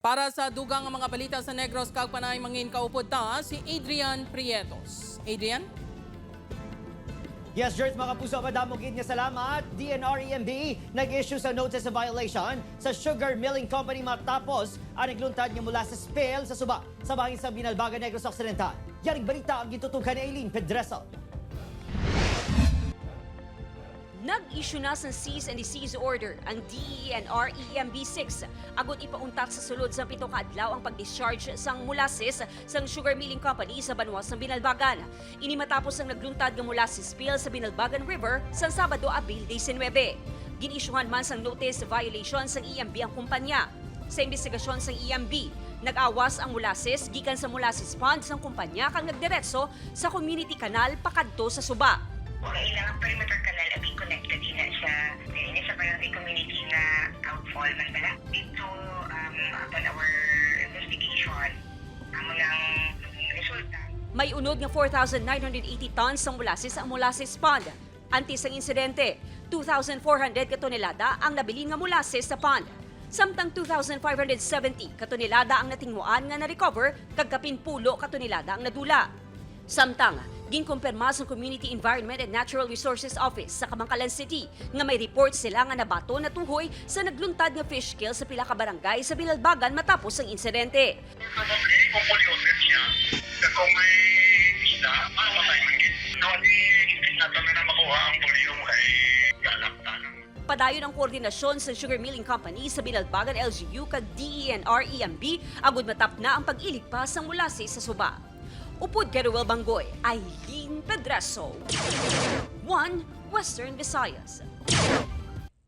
Para sa dugang ang mga balita sa Negros, kagpanay mangin kaupod ta si Adrian Prietos. Adrian? Yes, George, mga puso, madamogid nga salamat. DNR-EMB nag-issue sa notice of violation sa sugar milling company matapos ang nagluntad ng molasses spill sa suba sa bahing sa Binalbagan, Negros Occidental. Yaring balita ang gitutukan ni Eileen Pedreso. Nag-issue na sa cease and desist order ang DENR-EMB 6 agud ipauntat sa sulod sa 7 ka adlaw ang pag-discharge sang molasses sang sugar milling company sa banwas ng Binalbagan. Ini matapos ang nagluntad nga molasses spill sa Binalbagan River sa Sabado, Abril 19. Ginisyuhan man sang notice violation sang EMB ang kumpanya. Sa investigasyon sang EMB, nag-awas ang molasses gikan sa molasses pond sang kumpanya kang nagdiretso sa community canal pakadto sa suba. Kailangan perimeter canal at connected ina sa barangay community na outfall man bala. Dito, upon our investigation, ang mga resulta. May unod nga 4,980 tons ng molasses ang molasses pond. Antes ang insidente, 2,400 katonelada ang nabilin nga molasses sa pond. Samtang 2,570 katonelada ang natingmuan nga na-recover kag 10 katonelada ang nadula. Samtang, ginkumpirma sa Community Environment and Natural Resources Office sa Kamangkalan City nga may report sila nga nabato na tuhoy sa nagluntad nga fish kill sa pila ka barangay sa Binalbagan matapos ang insidente. Probably, kung polyosis siya, kung may isda, mamatay man yun. Hindi natin na makuha ang polyom kay galaktanan. Padayon ang koordinasyon sa Sugar Milling Company sa Binalbagan LGU kag DENR-EMB agud matap na ang pag-iligpas ng molasses sa suba. Upod kay Ruel Banggoy, Eileen Pedreso. 1 Western Visayas.